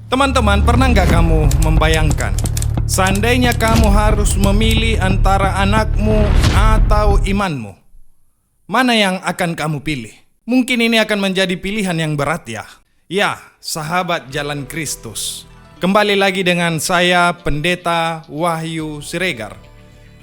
Teman-teman, pernah nggak kamu membayangkan seandainya kamu harus memilih antara anakmu atau imanmu, mana yang akan kamu pilih? Mungkin ini akan menjadi pilihan yang berat ya. Ya, sahabat Jalan Kristus. Kembali lagi dengan saya, Pendeta Wahyu Siregar,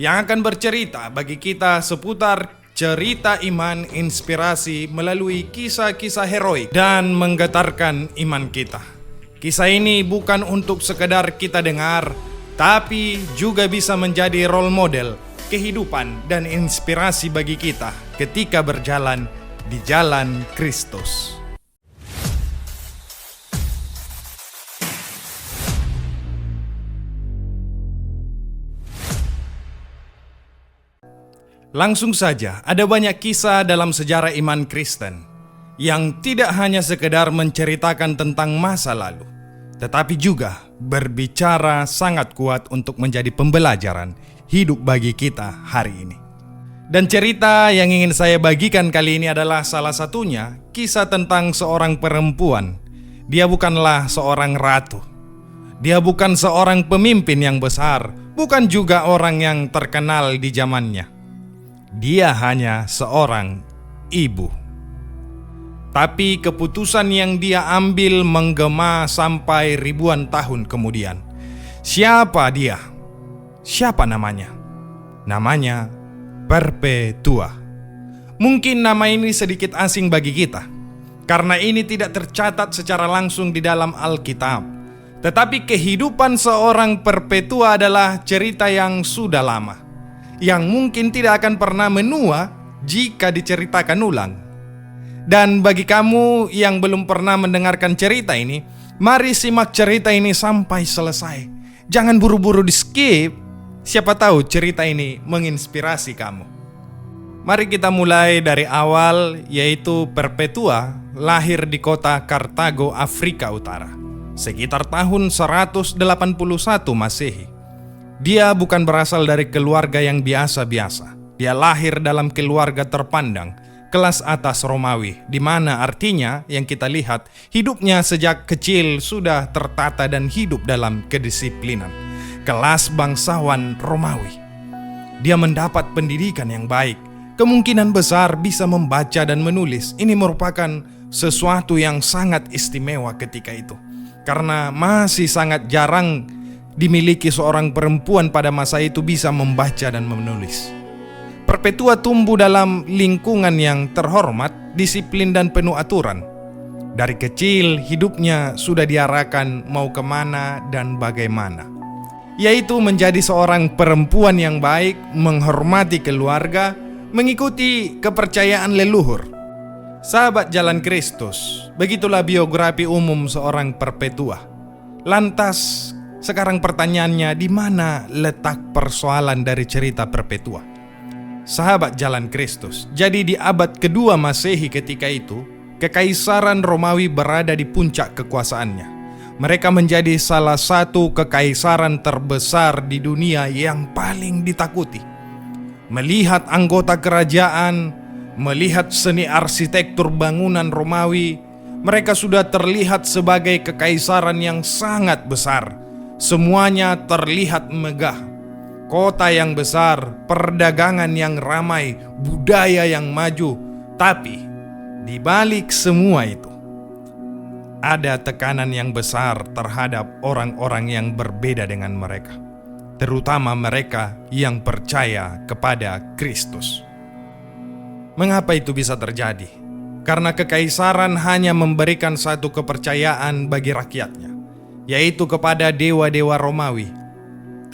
yang akan bercerita bagi kita seputar cerita iman inspirasi melalui kisah-kisah heroik dan menggetarkan iman kita. Kisah ini bukan untuk sekedar kita dengar, tapi juga bisa menjadi role model kehidupan dan inspirasi bagi kita ketika berjalan di jalan Kristus. Langsung saja, ada banyak kisah dalam sejarah iman Kristen yang tidak hanya sekedar menceritakan tentang masa lalu, tetapi juga berbicara sangat kuat untuk menjadi pembelajaran hidup bagi kita hari ini. Dan cerita yang ingin saya bagikan kali ini adalah salah satunya kisah tentang seorang perempuan. Dia bukanlah seorang ratu. Dia bukan seorang pemimpin yang besar, bukan juga orang yang terkenal di zamannya. Dia hanya seorang ibu. Tapi keputusan yang dia ambil menggema sampai ribuan tahun kemudian. Siapa dia? Siapa namanya? Namanya Perpetua. Mungkin nama ini sedikit asing bagi kita, karena ini tidak tercatat secara langsung di dalam Alkitab. Tetapi kehidupan seorang Perpetua adalah cerita yang sudah lama, yang mungkin tidak akan pernah menua jika diceritakan ulang. Dan bagi kamu yang belum pernah mendengarkan cerita ini, mari simak cerita ini sampai selesai. Jangan buru-buru di skip. Siapa tahu cerita ini menginspirasi kamu. Mari kita mulai dari awal, yaitu Perpetua lahir di kota Kartago, Afrika Utara, sekitar tahun 181 Masehi. Dia bukan berasal dari keluarga yang biasa-biasa. Dia lahir dalam keluarga terpandang, kelas atas Romawi, di mana artinya yang kita lihat hidupnya sejak kecil sudah tertata dan hidup dalam kedisiplinan. Kelas bangsawan Romawi. Dia mendapat pendidikan yang baik. Kemungkinan besar bisa membaca dan menulis. Ini merupakan sesuatu yang sangat istimewa ketika itu, karena masih sangat jarang dimiliki seorang perempuan pada masa itu bisa membaca dan menulis. Perpetua tumbuh dalam lingkungan yang terhormat, disiplin dan penuh aturan. Dari kecil hidupnya sudah diarahkan mau kemana dan bagaimana, yaitu menjadi seorang perempuan yang baik, menghormati keluarga, mengikuti kepercayaan leluhur. Sahabat Jalan Kristus, begitulah biografi umum seorang Perpetua. Lantas sekarang pertanyaannya, di mana letak persoalan dari cerita Perpetua? Sahabat Jalan Kristus, jadi di abad kedua Masehi ketika itu, Kekaisaran Romawi berada di puncak kekuasaannya. Mereka menjadi salah satu kekaisaran terbesar di dunia yang paling ditakuti. Melihat anggota kerajaan, melihat seni arsitektur bangunan Romawi, mereka sudah terlihat sebagai kekaisaran yang sangat besar. Semuanya terlihat megah. Kota yang besar, perdagangan yang ramai, budaya yang maju. Tapi di balik semua itu, ada tekanan yang besar terhadap orang-orang yang berbeda dengan mereka, terutama mereka yang percaya kepada Kristus. Mengapa itu bisa terjadi? Karena kekaisaran hanya memberikan satu kepercayaan bagi rakyatnya, yaitu kepada dewa-dewa Romawi,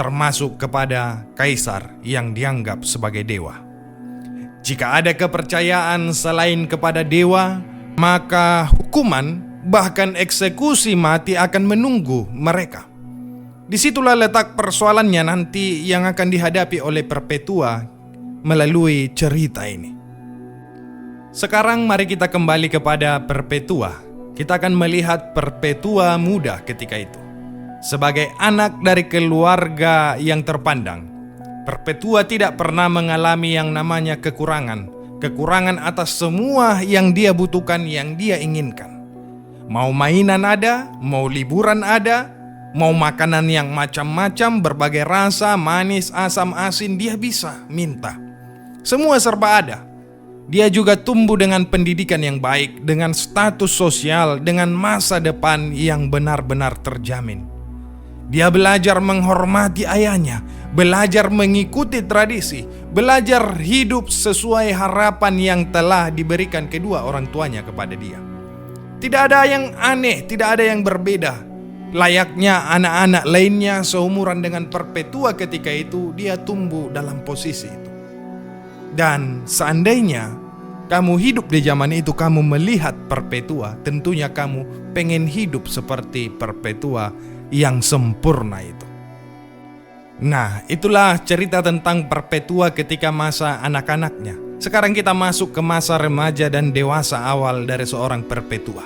termasuk kepada kaisar yang dianggap sebagai dewa. Jika ada kepercayaan selain kepada dewa, maka hukuman bahkan eksekusi mati akan menunggu mereka. Disitulah letak persoalannya nanti yang akan dihadapi oleh Perpetua melalui cerita ini. Sekarang mari kita kembali kepada Perpetua. Kita akan melihat Perpetua muda ketika itu. Sebagai anak dari keluarga yang terpandang, Perpetua tidak pernah mengalami yang namanya kekurangan atas semua yang dia butuhkan, yang dia inginkan. Mau mainan ada, mau liburan ada, mau makanan yang macam-macam, berbagai rasa, manis, asam, asin, dia bisa minta. Semua serba ada. Dia juga tumbuh dengan pendidikan yang baik, dengan status sosial, dengan masa depan yang benar-benar terjamin. Dia belajar menghormati ayahnya, belajar mengikuti tradisi, belajar hidup sesuai harapan yang telah diberikan kedua orang tuanya kepada dia. Tidak ada yang aneh, tidak ada yang berbeda. Layaknya anak-anak lainnya seumuran dengan Perpetua ketika itu, dia tumbuh dalam posisi itu. Dan seandainya kamu hidup di zaman itu, kamu melihat Perpetua, tentunya kamu pengen hidup seperti Perpetua yang sempurna itu. Nah, itulah cerita tentang Perpetua ketika masa anak-anaknya. Sekarang kita masuk ke masa remaja dan dewasa awal dari seorang Perpetua.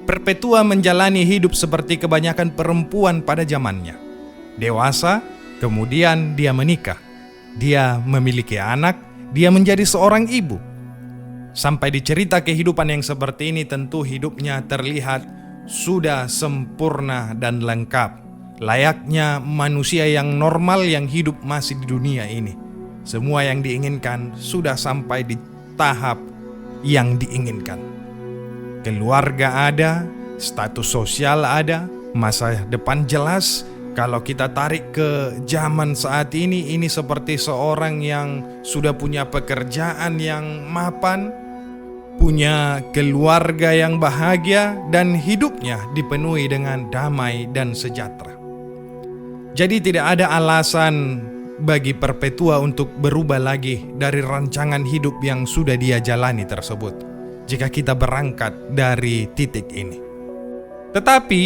Perpetua menjalani hidup seperti kebanyakan perempuan pada zamannya. Dewasa, kemudian dia menikah. Dia memiliki anak, dia menjadi seorang ibu. Sampai di cerita kehidupan yang seperti ini, tentu hidupnya terlihat sudah sempurna dan lengkap. Layaknya manusia yang normal yang hidup masih di dunia ini. Semua yang diinginkan sudah sampai di tahap yang diinginkan. Keluarga ada, status sosial ada, masa depan jelas. Kalau kita tarik ke zaman saat ini seperti seorang yang sudah punya pekerjaan yang mapan, punya keluarga yang bahagia, dan hidupnya dipenuhi dengan damai dan sejahtera. Jadi tidak ada alasan bagi Perpetua untuk berubah lagi dari rancangan hidup yang sudah dia jalani tersebut, jika kita berangkat dari titik ini. Tetapi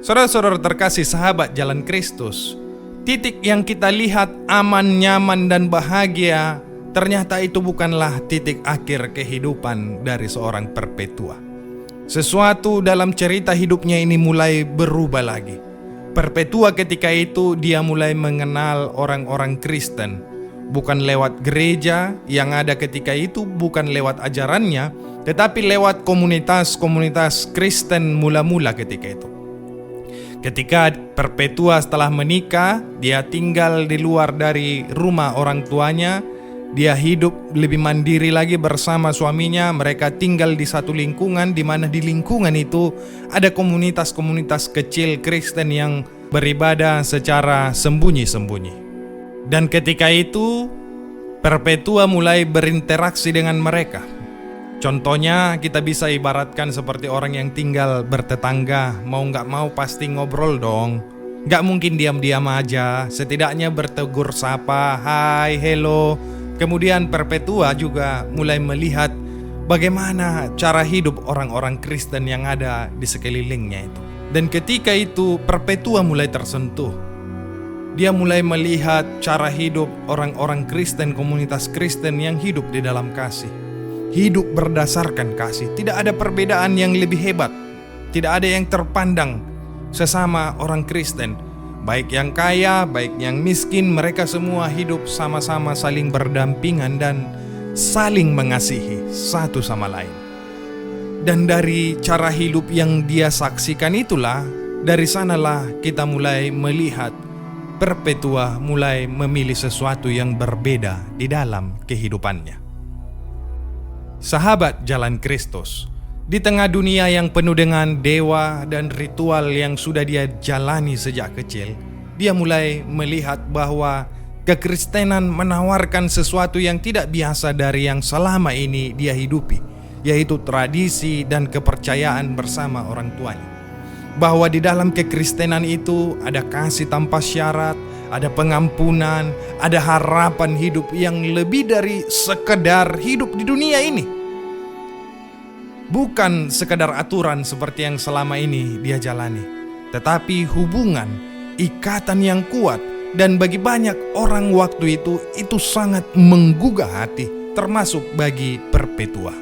saudara-saudara terkasih, sahabat Jalan Kristus, titik yang kita lihat aman, nyaman, dan bahagia, ternyata itu bukanlah titik akhir kehidupan dari seorang Perpetua. Sesuatu dalam cerita hidupnya ini mulai berubah lagi. Perpetua ketika itu dia mulai mengenal orang-orang Kristen, bukan lewat gereja yang ada ketika itu, bukan lewat ajarannya, tetapi lewat komunitas-komunitas Kristen mula-mula ketika itu. Ketika Perpetua setelah menikah, dia tinggal di luar dari rumah orang tuanya. Dia hidup lebih mandiri lagi bersama suaminya. Mereka tinggal di satu lingkungan, di mana di lingkungan itu ada komunitas-komunitas kecil Kristen yang beribadah secara sembunyi-sembunyi. Dan ketika itu Perpetua mulai berinteraksi dengan mereka. Contohnya kita bisa ibaratkan seperti orang yang tinggal bertetangga. Mau gak mau pasti ngobrol dong. Gak mungkin diam-diam aja. Setidaknya bertegur sapa, hai, hello. Kemudian Perpetua juga mulai melihat bagaimana cara hidup orang-orang Kristen yang ada di sekelilingnya itu. Dan ketika itu Perpetua mulai tersentuh. Dia mulai melihat cara hidup orang-orang Kristen, komunitas Kristen yang hidup di dalam kasih. Hidup berdasarkan kasih. Tidak ada perbedaan yang lebih hebat. Tidak ada yang terpandang sesama orang Kristen. Baik yang kaya, baik yang miskin, mereka semua hidup sama-sama saling berdampingan dan saling mengasihi satu sama lain. Dan dari cara hidup yang dia saksikan itulah, dari sanalah kita mulai melihat Perpetua mulai memilih sesuatu yang berbeda di dalam kehidupannya. Sahabat Jalan Kristus, di tengah dunia yang penuh dengan dewa dan ritual yang sudah dia jalani sejak kecil, dia mulai melihat bahwa kekristenan menawarkan sesuatu yang tidak biasa dari yang selama ini dia hidupi, yaitu tradisi dan kepercayaan bersama orang tuanya. Bahwa di dalam kekristenan itu ada kasih tanpa syarat, ada pengampunan, ada harapan hidup yang lebih dari sekedar hidup di dunia ini. Bukan sekadar aturan seperti yang selama ini dia jalani, tetapi hubungan, ikatan yang kuat. Dan bagi banyak orang waktu itu sangat menggugah hati, termasuk bagi Perpetua.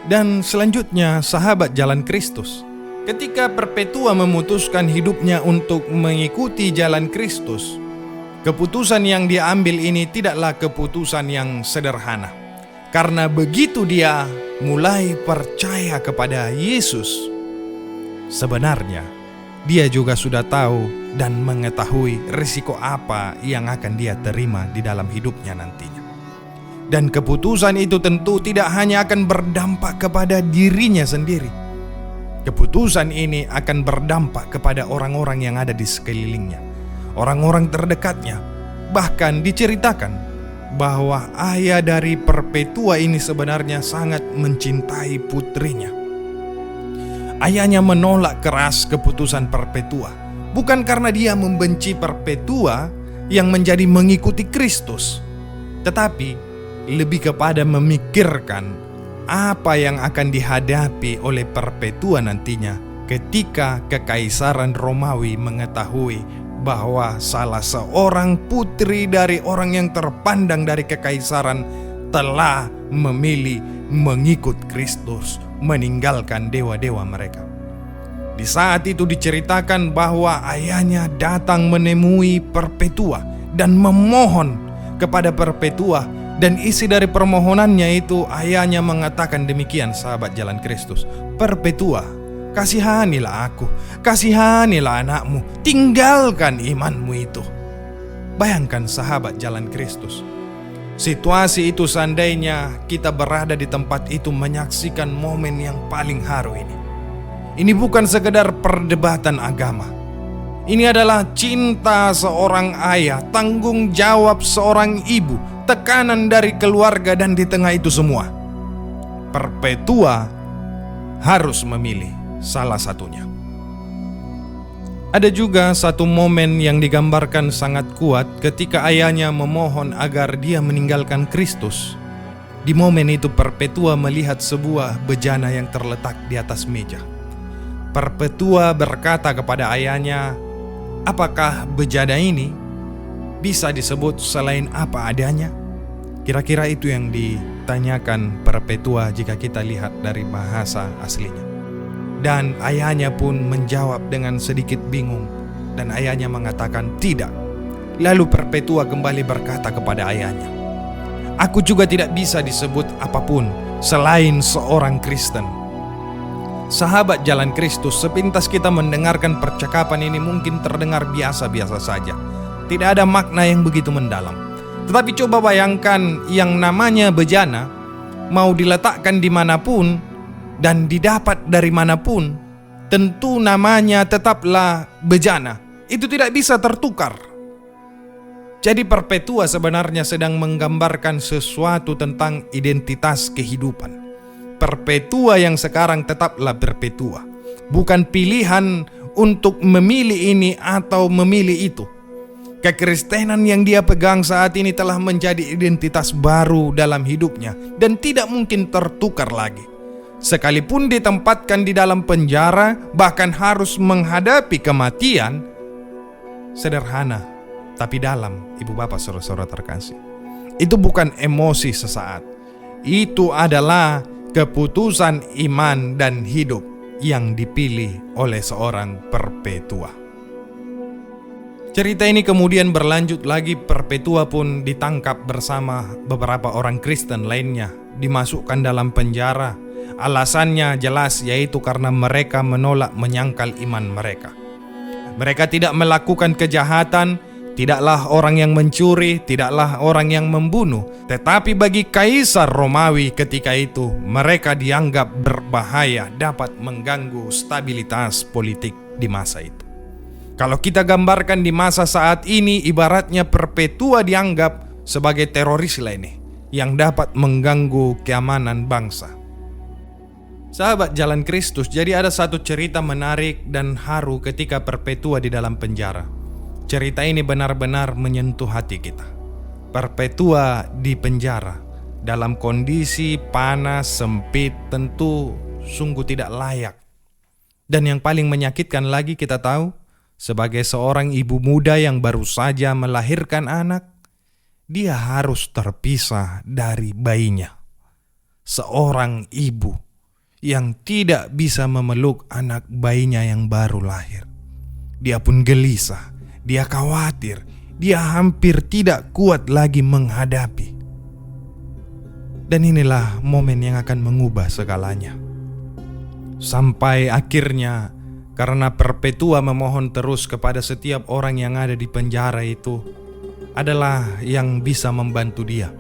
Dan selanjutnya sahabat Jalan Kristus, ketika Perpetua memutuskan hidupnya untuk mengikuti Jalan Kristus, keputusan yang dia ambil ini tidaklah keputusan yang sederhana. Karena begitu dia mulai percaya kepada Yesus, sebenarnya dia juga sudah tahu dan mengetahui risiko apa yang akan dia terima di dalam hidupnya nantinya. Dan keputusan itu tentu tidak hanya akan berdampak kepada dirinya sendiri. Keputusan ini akan berdampak kepada orang-orang yang ada di sekelilingnya, orang-orang terdekatnya. Bahkan diceritakan bahwa ayah dari Perpetua ini sebenarnya sangat mencintai putrinya. Ayahnya menolak keras keputusan Perpetua, bukan karena dia membenci Perpetua yang menjadi mengikuti Kristus, tetapi lebih kepada memikirkan apa yang akan dihadapi oleh Perpetua nantinya ketika Kekaisaran Romawi mengetahui bahwa salah seorang putri dari orang yang terpandang dari kekaisaran telah memilih mengikut Kristus, meninggalkan dewa-dewa mereka. Di saat itu diceritakan bahwa ayahnya datang menemui Perpetua dan memohon kepada Perpetua, dan isi dari permohonannya itu ayahnya mengatakan demikian, sahabat Jalan Kristus, "Perpetua, kasihanilah aku, kasihanilah anakmu, tinggalkan imanmu itu." Bayangkan sahabat Jalan Kristus, situasi itu seandainya kita berada di tempat itu menyaksikan momen yang paling haru ini. Ini bukan sekedar perdebatan agama. Ini adalah cinta seorang ayah, tanggung jawab seorang ibu, tekanan dari keluarga, dan di tengah itu semua Perpetua harus memilih salah satunya. Ada juga satu momen yang digambarkan sangat kuat ketika ayahnya memohon agar dia meninggalkan Kristus. Di momen itu Perpetua melihat sebuah bejana yang terletak di atas meja. Perpetua berkata kepada ayahnya, "Apakah bejana ini bisa disebut selain apa adanya?" Kira-kira itu yang ditanyakan Perpetua jika kita lihat dari bahasa aslinya. Dan ayahnya pun menjawab dengan sedikit bingung, dan ayahnya mengatakan tidak. Lalu Perpetua kembali berkata kepada ayahnya, "Aku juga tidak bisa disebut apapun selain seorang Kristen." Sahabat Jalan Kristus, sepintas kita mendengarkan percakapan ini mungkin terdengar biasa-biasa saja, tidak ada makna yang begitu mendalam. Tetapi coba bayangkan, yang namanya bejana mau diletakkan dimanapun dan didapat dari manapun, tentu namanya tetaplah bejana. Itu tidak bisa tertukar. Jadi Perpetua sebenarnya sedang menggambarkan sesuatu tentang identitas kehidupan. Perpetua yang sekarang tetaplah Perpetua, bukan pilihan untuk memilih ini atau memilih itu. Kekristenan yang dia pegang saat ini telah menjadi identitas baru dalam hidupnya dan tidak mungkin tertukar lagi. Sekalipun ditempatkan di dalam penjara, bahkan harus menghadapi kematian, sederhana tapi dalam, ibu bapak saudara-saudara terkasih. Itu bukan emosi sesaat. Itu adalah keputusan iman dan hidup yang dipilih oleh seorang Perpetua. Cerita ini kemudian berlanjut lagi. Perpetua pun ditangkap bersama beberapa orang Kristen lainnya, dimasukkan dalam penjara. Alasannya jelas, yaitu karena mereka menolak menyangkal iman mereka. Mereka tidak melakukan kejahatan, tidaklah orang yang mencuri, tidaklah orang yang membunuh. Tetapi bagi Kaisar Romawi ketika itu, mereka dianggap berbahaya, dapat mengganggu stabilitas politik di masa itu. Kalau kita gambarkan di masa saat ini, ibaratnya Perpetua dianggap sebagai teroris lainnya yang dapat mengganggu keamanan bangsa. Sahabat Jalan Kristus, jadi ada satu cerita menarik dan haru ketika Perpetua di dalam penjara. Cerita ini benar-benar menyentuh hati kita. Perpetua di penjara dalam kondisi panas, sempit, tentu sungguh tidak layak. Dan yang paling menyakitkan lagi, kita tahu, sebagai seorang ibu muda yang baru saja melahirkan anak, dia harus terpisah dari bayinya. Seorang ibu yang tidak bisa memeluk anak bayinya yang baru lahir. Dia pun gelisah, dia khawatir, dia hampir tidak kuat lagi menghadapi. Dan inilah momen yang akan mengubah segalanya. Sampai akhirnya, karena Perpetua memohon terus kepada setiap orang yang ada di penjara itu adalah yang bisa membantu dia,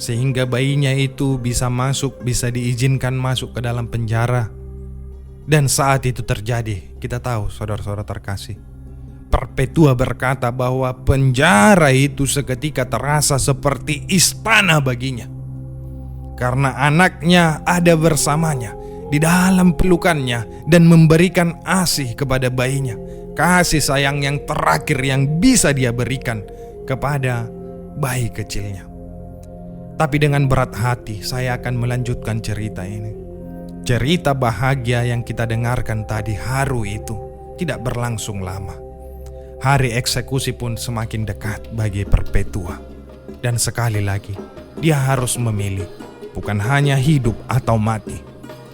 sehingga bayinya itu bisa diizinkan masuk ke dalam penjara. Dan saat itu terjadi, kita tahu saudara-saudara terkasih, Perpetua berkata bahwa penjara itu seketika terasa seperti istana baginya, karena anaknya ada bersamanya di dalam pelukannya dan memberikan ASih kepada bayinya, kasih sayang yang terakhir yang bisa dia berikan kepada bayi kecilnya. Tapi dengan berat hati saya akan melanjutkan cerita ini. Cerita bahagia yang kita dengarkan tadi, haru itu tidak berlangsung lama. Hari eksekusi pun semakin dekat bagi Perpetua. Dan sekali lagi, dia harus memilih bukan hanya hidup atau mati,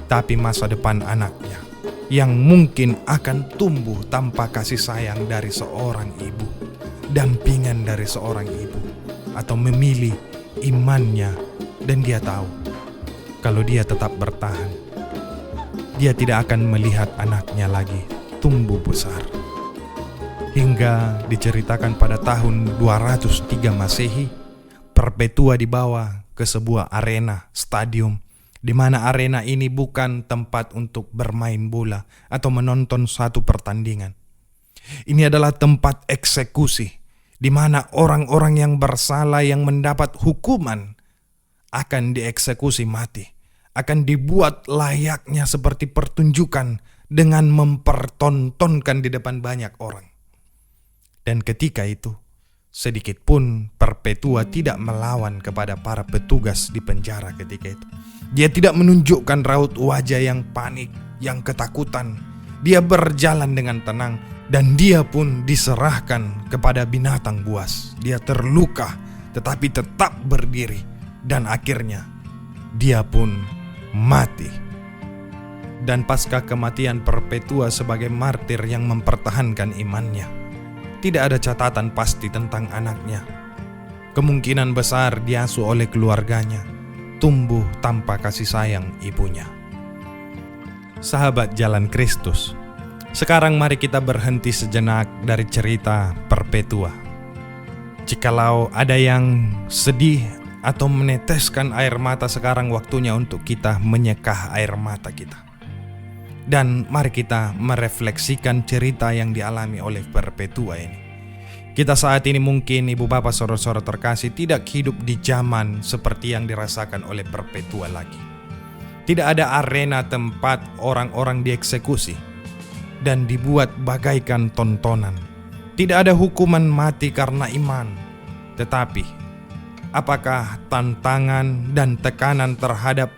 tapi masa depan anaknya yang mungkin akan tumbuh tanpa kasih sayang dari seorang ibu, dampingan dari seorang ibu, atau memilih imannya. Dan dia tahu kalau dia tetap bertahan, dia tidak akan melihat anaknya lagi tumbuh besar. Hingga diceritakan pada tahun 203 Masehi, Perpetua dibawa ke sebuah arena, stadium, di mana arena ini bukan tempat untuk bermain bola atau menonton satu pertandingan. Ini adalah tempat eksekusi, di mana orang-orang yang bersalah yang mendapat hukuman akan dieksekusi mati, akan dibuat layaknya seperti pertunjukan dengan mempertontonkan di depan banyak orang. Dan ketika itu, sedikit pun Perpetua tidak melawan kepada para petugas di penjara ketika itu. Dia tidak menunjukkan raut wajah yang panik, yang ketakutan. Dia berjalan dengan tenang dan dia pun diserahkan kepada binatang buas. Dia terluka tetapi tetap berdiri dan akhirnya dia pun mati. Dan pasca kematian Perpetua sebagai martir yang mempertahankan imannya, tidak ada catatan pasti tentang anaknya. Kemungkinan besar diasuh oleh keluarganya, tumbuh tanpa kasih sayang ibunya. Sahabat Jalan Kristus, sekarang mari kita berhenti sejenak dari cerita Perpetua. Jikalau ada yang sedih atau meneteskan air mata, sekarang waktunya untuk kita menyekah air mata kita. Dan mari kita merefleksikan cerita yang dialami oleh Perpetua ini. Kita saat ini mungkin ibu bapak saudara-saudara terkasih tidak hidup di zaman seperti yang dirasakan oleh Perpetua lagi. Tidak ada arena tempat orang-orang dieksekusi dan dibuat bagaikan tontonan. Tidak ada hukuman mati karena iman. Tetapi apakah tantangan dan tekanan terhadap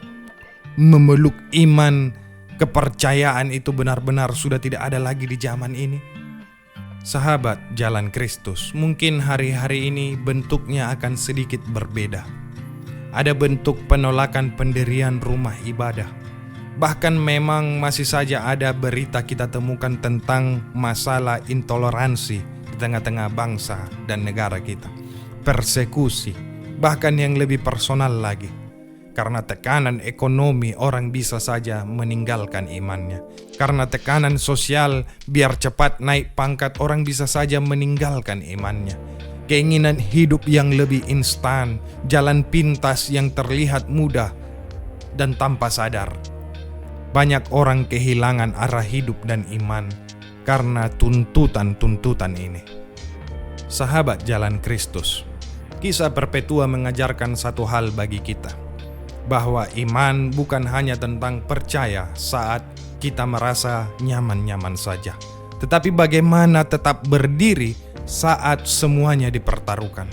memeluk iman, kepercayaan itu benar-benar sudah tidak ada lagi di zaman ini? Sahabat Jalan Kristus, mungkin hari-hari ini bentuknya akan sedikit berbeda. Ada bentuk penolakan pendirian rumah ibadah. Bahkan memang masih saja ada berita kita temukan tentang masalah intoleransi di tengah-tengah bangsa dan negara kita. Persekusi, bahkan yang lebih personal lagi. Karena tekanan ekonomi, orang bisa saja meninggalkan imannya. Karena tekanan sosial, biar cepat naik pangkat, orang bisa saja meninggalkan imannya. Keinginan hidup yang lebih instan, jalan pintas yang terlihat mudah dan tanpa sadar. Banyak orang kehilangan arah hidup dan iman karena tuntutan-tuntutan ini. Sahabat Jalan Kristus, kisah Perpetua mengajarkan satu hal bagi kita, bahwa iman bukan hanya tentang percaya saat kita merasa nyaman-nyaman saja, tetapi bagaimana tetap berdiri saat semuanya dipertaruhkan.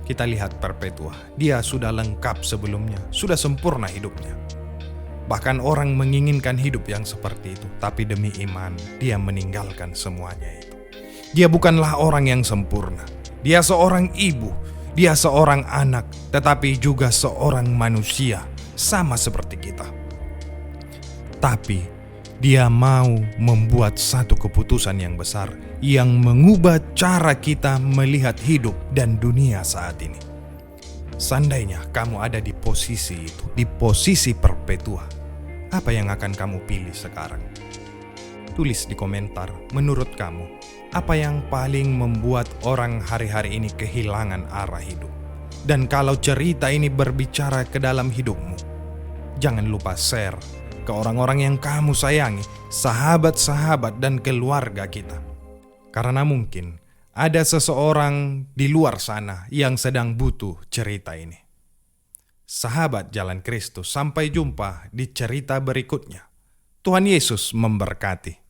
Kita lihat Perpetua, dia sudah lengkap sebelumnya, sudah sempurna hidupnya. Bahkan orang menginginkan hidup yang seperti itu, tapi demi iman dia meninggalkan semuanya itu. Dia bukanlah orang yang sempurna, dia seorang ibu, dia seorang anak, tetapi juga seorang manusia, sama seperti kita. Tapi dia mau membuat satu keputusan yang besar, yang mengubah cara kita melihat hidup dan dunia saat ini. Seandainya kamu ada di posisi itu, di posisi perpetua, apa yang akan kamu pilih sekarang? Tulis di komentar, menurut kamu, apa yang paling membuat orang hari-hari ini kehilangan arah hidup? Dan kalau cerita ini berbicara ke dalam hidupmu, jangan lupa share ke orang-orang yang kamu sayangi, sahabat-sahabat dan keluarga kita. Karena mungkin ada seseorang di luar sana yang sedang butuh cerita ini. Sahabat Jalan Kristus, sampai jumpa di cerita berikutnya. Tuhan Yesus memberkati.